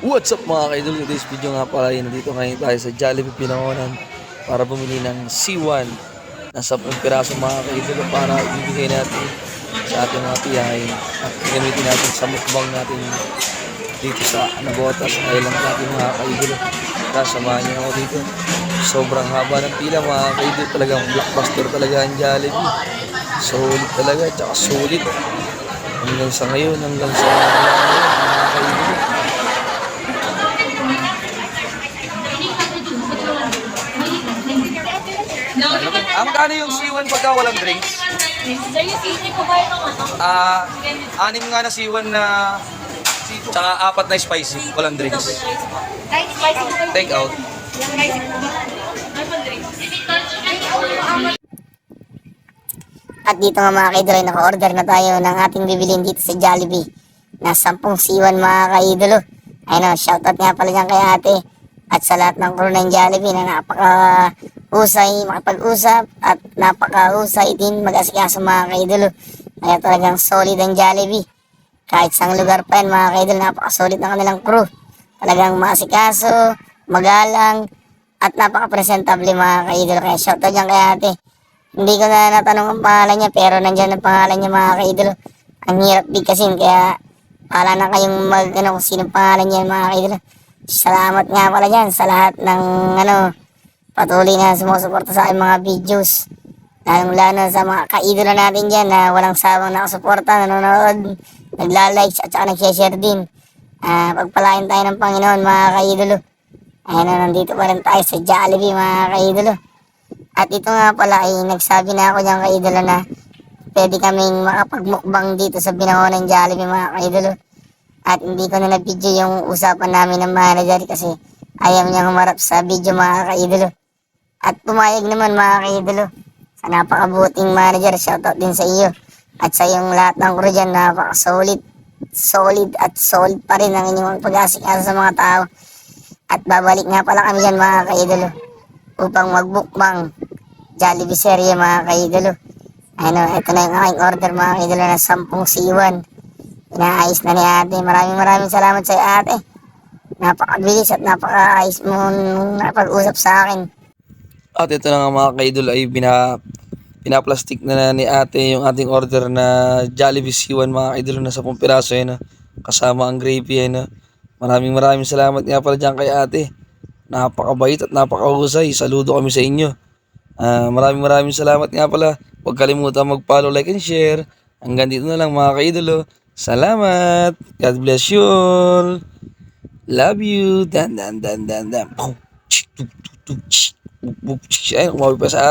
What's up mga kaidol? Today's video nga pala yun. Nandito ngayon tayo sa Jollibee Pinangonan para bumili ng C1 na 10 piraso mga kaidol para ibibigay natin sa ating mga tiyahin at gamitin natin sa mukbang natin dito sa Anabotas Island natin mga kaidol. Kasamahan niyo ako dito. Sobrang haba ng pila mga kaidol. Talagang blockbuster talaga ang Jollibee. Solid talaga, tsaka solid. Hanggang sa ngayon, hanggang sa mga kaidol. Magkano yung C1 pagka walang drinks? Sir, yung sisig ko kayo ng ano? 6 nga na C1 na tsaka 4 na spicy, walang drinks. Kahit spicy ko kayo. Take out. Yung spicy ko ba? Ano pa drinks? At dito nga mga kaidol ay naka-order na tayo ng ating bibilin dito sa Jollibee na 10 C1 mga kaidolo. Ayun o, shoutout nga pala dyan kay ate at sa lahat ng crew ng Jollibee na napaka-usay, makapag-usap at napaka-usay din mag-asikaso mga kaidolo. Kaya talagang solid ang Jollibee. Kahit sang lugar pa yan mga kaidol, napaka-solid na kanilang crew. Talagang maasikaso, magalang at napaka-presentable mga kaidolo. Kaya shoutout dyan kay ate. Hindi ko na natanong ang pangalan niya pero nandyan ang pangalan niya mga kaidolo. Ang hirap bigkasin kaya pala na kayong kung sino pangalan niya mga kaidolo. Salamat nga pala dyan sa lahat ng patuloy na sumusuporta sa aking mga videos. Lalong lalo sa mga kaidolo natin dyan na walang sawang nakasuporta, nanonood, nagla-likes at saka nag-share din. Pagpalain tayo ng Panginoon mga kaidolo. Ayun na, nandito pa rin tayo sa Jollibee mga kaidolo. At ito nga pala ay nagsabi na ako dyan kaidolo na pwede kaming makapagmukbang dito sa Binangon ng Jollibee mga kaidolo. At hindi ko na na-video yung usapan namin ng manager kasi ayaw niya humarap sa video mga kaidolo. At pumayag naman mga kaidolo. Sa napakabuting manager, shoutout din sa iyo. At sa iyong lahat ng crew dyan, napaka-solid. Solid at solid pa rin ang inyong pag-asikaso sa mga tao. At babalik nga pala kami dyan mga kaidolo upang magbukbang Jollibee serye mga kaidolo. Ito na yung aking order mga kaidolo na 10 C1. Inaayos na ni ate. Maraming salamat sa ate. Napakabilis at napakaayos mo napag-usap sa akin. At ito na nga mga kaidol ay pinaplastic na ni ate yung ating order na Jollibee C1 mga kaidol na 10 piraso yun. Kasama ang gravy yun. Maraming salamat nga pala dyan kay ate. Napakabait at napakahusay. Saludo kami sa inyo. Maraming salamat nga pala. Huwag kalimutan mag-follow, like, and share. Hanggang dito na lang mga kaidolo. Salamat. God bless you all. Love you. Dan. Ayun, umawi pa sa